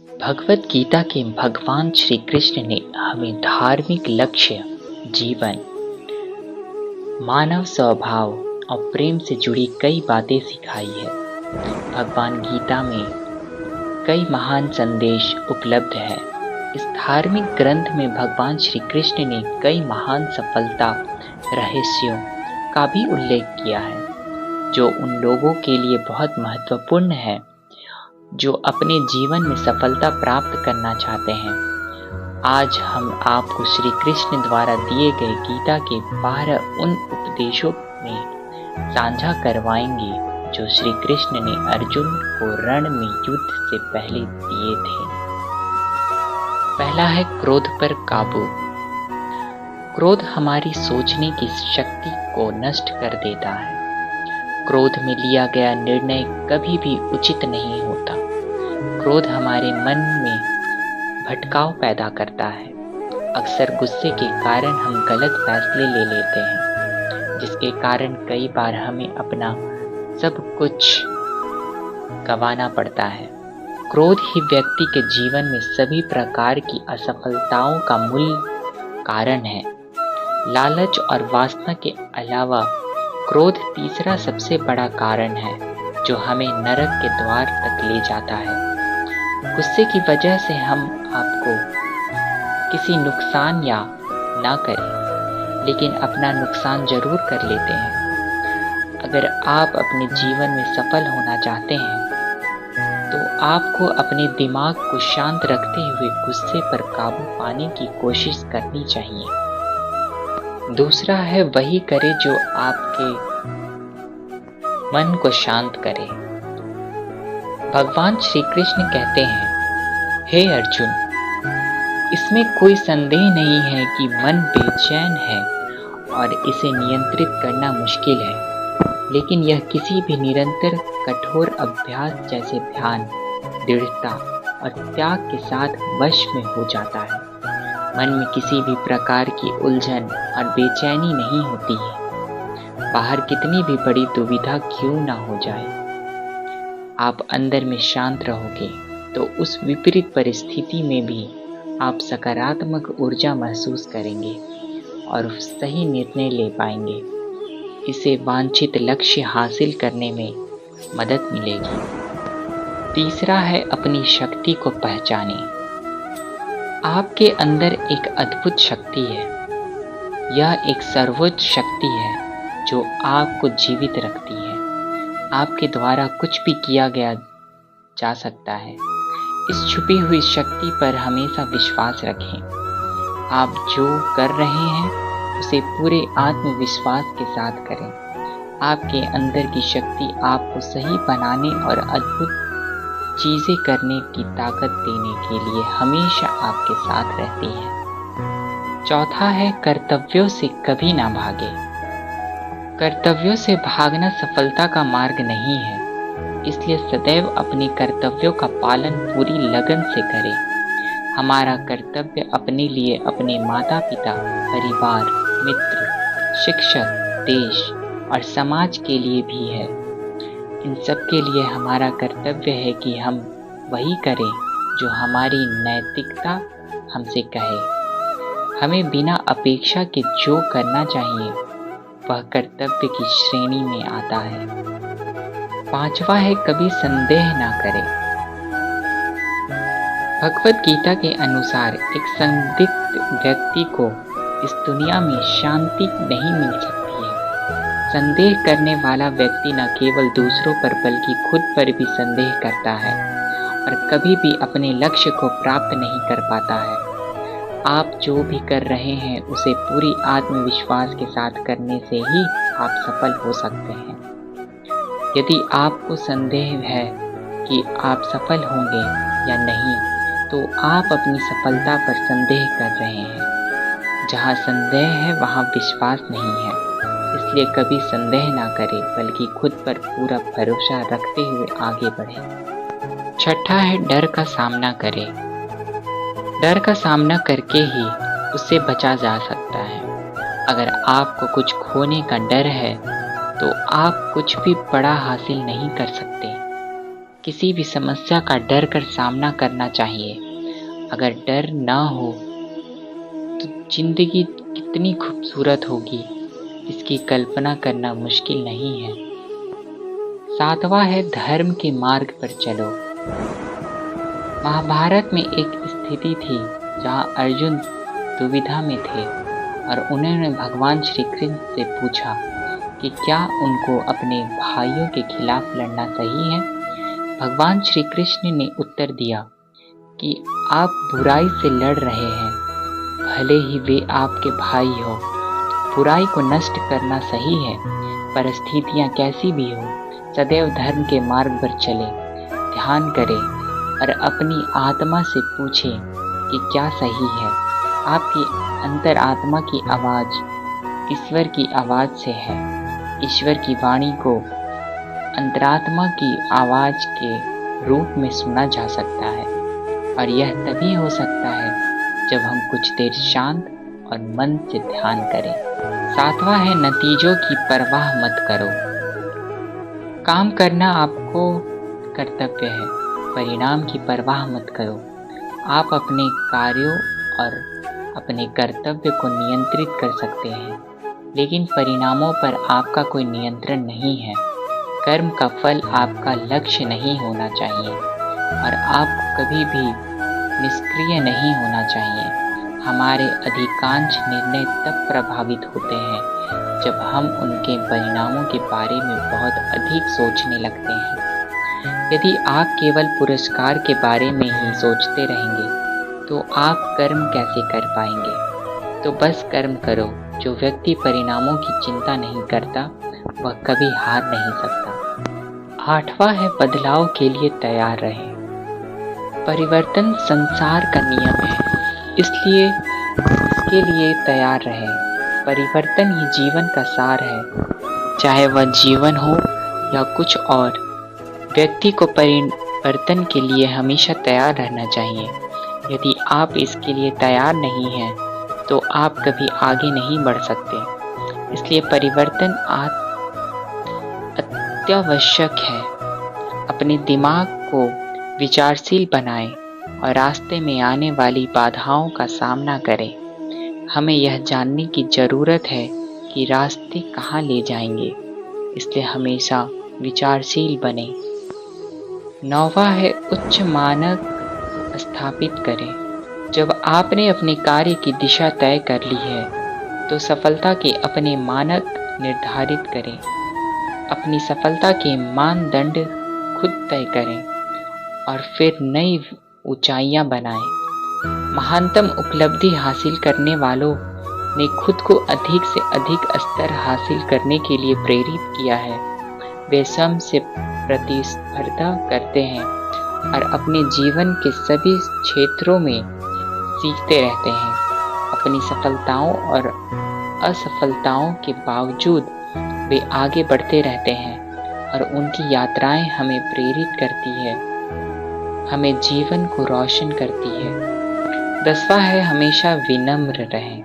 भगवत गीता के भगवान श्री कृष्ण ने हमें धार्मिक लक्ष्य, जीवन, मानव स्वभाव और प्रेम से जुड़ी कई बातें सिखाई है। भगवान गीता में कई महान संदेश उपलब्ध है। इस धार्मिक ग्रंथ में भगवान श्री कृष्ण ने कई महान सफलता रहस्यों का भी उल्लेख किया है, जो उन लोगों के लिए बहुत महत्वपूर्ण है जो अपने जीवन में सफलता प्राप्त करना चाहते हैं। आज हम आपको श्री कृष्ण द्वारा दिए गए गीता के 12 उन उपदेशों में साझा करवाएंगे जो श्री कृष्ण ने अर्जुन को रण में युद्ध से पहले दिए थे। पहला है क्रोध पर काबू। क्रोध हमारी सोचने की शक्ति को नष्ट कर देता है। क्रोध में लिया गया निर्णय कभी भी उचित नहीं होता। क्रोध हमारे मन में भटकाव पैदा करता है। अक्सर गुस्से के कारण हम गलत फैसले ले लेते हैं, जिसके कारण कई बार हमें अपना सब कुछ गंवाना पड़ता है। क्रोध ही व्यक्ति के जीवन में सभी प्रकार की असफलताओं का मूल कारण है। लालच और वासना के अलावा क्रोध तीसरा सबसे बड़ा कारण है जो हमें नरक के द्वार तक ले जाता है। गुस्से की वजह से हम आपको किसी नुकसान या ना करें, लेकिन अपना नुकसान जरूर कर लेते हैं। अगर आप अपने जीवन में सफल होना चाहते हैं तो आपको अपने दिमाग को शांत रखते हुए गुस्से पर काबू पाने की कोशिश करनी चाहिए। दूसरा है वही करे जो आपके मन को शांत करे। भगवान श्री कृष्ण कहते हैं, हे अर्जुन, इसमें कोई संदेह नहीं है कि मन बेचैन है और इसे नियंत्रित करना मुश्किल है, लेकिन यह किसी भी निरंतर कठोर अभ्यास जैसे ध्यान, दृढ़ता और त्याग के साथ वश में हो जाता है। मन में किसी भी प्रकार की उलझन और बेचैनी नहीं होती है, बाहर कितनी भी बड़ी दुविधा क्यों ना हो जाए। आप अंदर में शांत रहोगे तो उस विपरीत परिस्थिति में भी आप सकारात्मक ऊर्जा महसूस करेंगे और सही निर्णय ले पाएंगे। इसे वांछित लक्ष्य हासिल करने में मदद मिलेगी। तीसरा है अपनी शक्ति को पहचानें। आपके अंदर एक अद्भुत शक्ति है। यह एक सर्वोच्च शक्ति है जो आपको जीवित रखती है। आपके द्वारा कुछ भी किया गया जा सकता है। इस छुपी हुई शक्ति पर हमेशा विश्वास रखें। आप जो कर रहे हैं उसे पूरे आत्मविश्वास के साथ करें। आपके अंदर की शक्ति आपको सही बनाने और अद्भुत चीजें करने की ताकत देने के लिए हमेशा आपके साथ रहती है। चौथा है कर्तव्यों से कभी ना भागे। कर्तव्यों से भागना सफलता का मार्ग नहीं है, इसलिए सदैव अपने कर्तव्यों का पालन पूरी लगन से करें। हमारा कर्तव्य अपने लिए, अपने माता पिता, परिवार, मित्र, शिक्षक, देश और समाज के लिए भी है। इन सब के लिए हमारा कर्तव्य है कि हम वही करें जो हमारी नैतिकता हमसे कहे। हमें बिना अपेक्षा के जो करना चाहिए वह कर्तव्य की श्रेणी में आता है। पांचवा है कभी संदेह ना करें। भगवत गीता के अनुसार एक संदिग्ध व्यक्ति को इस दुनिया में शांति नहीं मिल सकती है। संदेह करने वाला व्यक्ति न केवल दूसरों पर बल्कि खुद पर भी संदेह करता है और कभी भी अपने लक्ष्य को प्राप्त नहीं कर पाता है। आप जो भी कर रहे हैं उसे पूरी आत्मविश्वास के साथ करने से ही आप सफल हो सकते हैं। यदि आपको संदेह है कि आप सफल होंगे या नहीं, तो आप अपनी सफलता पर संदेह कर रहे हैं। जहाँ संदेह है वहाँ विश्वास नहीं है, इसलिए कभी संदेह ना करें बल्कि खुद पर पूरा भरोसा रखते हुए आगे बढ़ें। छठा है डर का सामना करें। डर का सामना करके ही उससे बचा जा सकता है। अगर आपको कुछ खोने का डर है तो आप कुछ भी बड़ा हासिल नहीं कर सकते। किसी भी समस्या का डर कर सामना करना चाहिए। अगर डर ना हो तो जिंदगी कितनी खूबसूरत होगी, इसकी कल्पना करना मुश्किल नहीं है। सातवां है धर्म के मार्ग पर चलो। महाभारत में एक स्थिति थी जहां अर्जुन दुविधा में थे और उन्होंने भगवान श्री कृष्ण से पूछा कि क्या उनको अपने भाइयों के खिलाफ लड़ना सही है। भगवान श्री कृष्ण ने उत्तर दिया कि आप बुराई से लड़ रहे हैं, भले ही वे आपके भाई हो। बुराई को नष्ट करना सही है, परिस्थितियाँ कैसी भी हो, सदैव धर्म के मार्ग पर चले। ध्यान करें और अपनी आत्मा से पूछें कि क्या सही है। आपकी अंतरात्मा की आवाज़ ईश्वर की आवाज़ से है। ईश्वर की वाणी को अंतरात्मा की आवाज़ के रूप में सुना जा सकता है और यह तभी हो सकता है जब हम कुछ देर शांत और मन से ध्यान करें। सातवां है नतीजों की परवाह मत करो। काम करना आपको कर्तव्य है, परिणाम की परवाह मत करो। आप अपने कार्यों और अपने कर्तव्य को नियंत्रित कर सकते हैं, लेकिन परिणामों पर आपका कोई नियंत्रण नहीं है। कर्म का फल आपका लक्ष्य नहीं होना चाहिए और आप कभी भी निष्क्रिय नहीं होना चाहिए। हमारे अधिकांश निर्णय तब प्रभावित होते हैं जब हम उनके परिणामों के बारे में बहुत अधिक सोचने लगते हैं। यदि आप केवल पुरस्कार के बारे में ही सोचते रहेंगे तो आप कर्म कैसे कर पाएंगे। तो बस कर्म करो। जो व्यक्ति परिणामों की चिंता नहीं करता वह कभी हार नहीं सकता। आठवां है बदलाव के लिए तैयार रहें। परिवर्तन संसार का नियम है, इसलिए इसके लिए तैयार रहें। परिवर्तन ही जीवन का सार है, चाहे वह जीवन हो या कुछ और। व्यक्ति को परिवर्तन के लिए हमेशा तैयार रहना चाहिए। यदि आप इसके लिए तैयार नहीं हैं तो आप कभी आगे नहीं बढ़ सकते। इसलिए परिवर्तन अत्यावश्यक है। अपने दिमाग को विचारशील बनाएं और रास्ते में आने वाली बाधाओं का सामना करें। हमें यह जानने की ज़रूरत है कि रास्ते कहाँ ले जाएंगे, इसलिए हमेशा विचारशील बने। नौवां है उच्च मानक स्थापित करें। जब आपने अपने कार्य की दिशा तय कर ली है तो सफलता के अपने मानक निर्धारित करें। अपनी सफलता के मानदंड खुद तय करें और फिर नई ऊंचाइयां बनाएं। महानतम उपलब्धि हासिल करने वालों ने खुद को अधिक से अधिक स्तर हासिल करने के लिए प्रेरित किया है। वे स्वयं से प्रतिस्पर्धा करते हैं और अपने जीवन के सभी क्षेत्रों में सीखते रहते हैं। अपनी सफलताओं और असफलताओं के बावजूद वे आगे बढ़ते रहते हैं और उनकी यात्राएं हमें प्रेरित करती है, हमें जीवन को रोशन करती है। 10वां है हमेशा विनम्र रहें।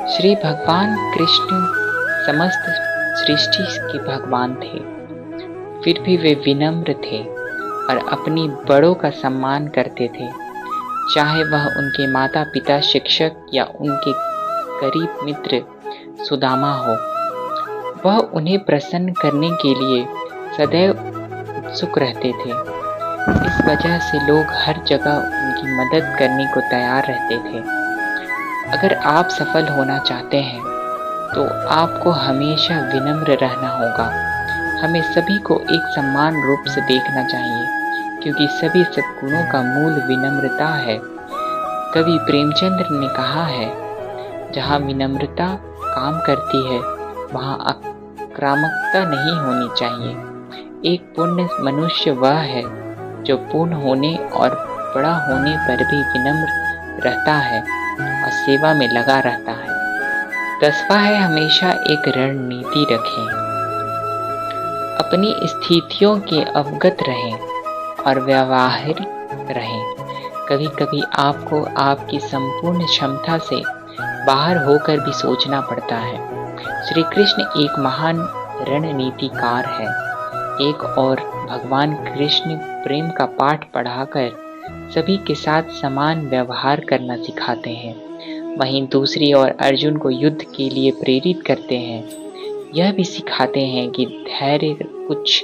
श्री भगवान कृष्ण समस्त सृष्टि के भगवान थे, फिर भी वे विनम्र थे और अपनी बड़ों का सम्मान करते थे, चाहे वह उनके माता पिता, शिक्षक या उनके करीब मित्र सुदामा हो। वह उन्हें प्रसन्न करने के लिए सदैव उत्सुक रहते थे। इस वजह से लोग हर जगह उनकी मदद करने को तैयार रहते थे। अगर आप सफल होना चाहते हैं तो आपको हमेशा विनम्र रहना होगा। हमें सभी को एक समान रूप से देखना चाहिए, क्योंकि सभी सद्गुणों का मूल विनम्रता है। कवि प्रेमचंद्र ने कहा है, जहाँ विनम्रता काम करती है वहाँ आक्रामकता नहीं होनी चाहिए। एक पूर्ण मनुष्य वह है जो पूर्ण होने और बड़ा होने पर भी विनम्र रहता है और सेवा में लगा रहता है। 10वां है हमेशा एक रणनीति रखें। अपनी स्थितियों के अवगत रहें और व्यावहारिक रहें। कभी कभी आपको आपकी संपूर्ण क्षमता से बाहर होकर भी सोचना पड़ता है। श्री कृष्ण एक महान रणनीतिकार है। एक और भगवान कृष्ण प्रेम का पाठ पढ़ाकर सभी के साथ समान व्यवहार करना सिखाते हैं, वहीं दूसरी ओर अर्जुन को युद्ध के लिए प्रेरित करते हैं। यह भी सिखाते हैं कि धैर्य कुछ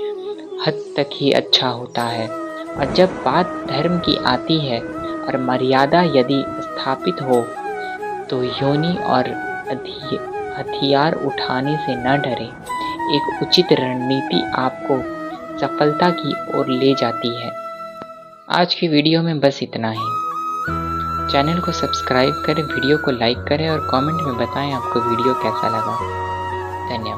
हद तक ही अच्छा होता है, और जब बात धर्म की आती है और मर्यादा यदि स्थापित हो तो योनि और हथियार उठाने से न डरे। एक उचित रणनीति आपको सफलता की ओर ले जाती है। आज की वीडियो में बस इतना ही। चैनल को सब्सक्राइब करें, वीडियो को लाइक करें और कमेंट में बताएं आपको वीडियो कैसा लगा। धन्यवाद।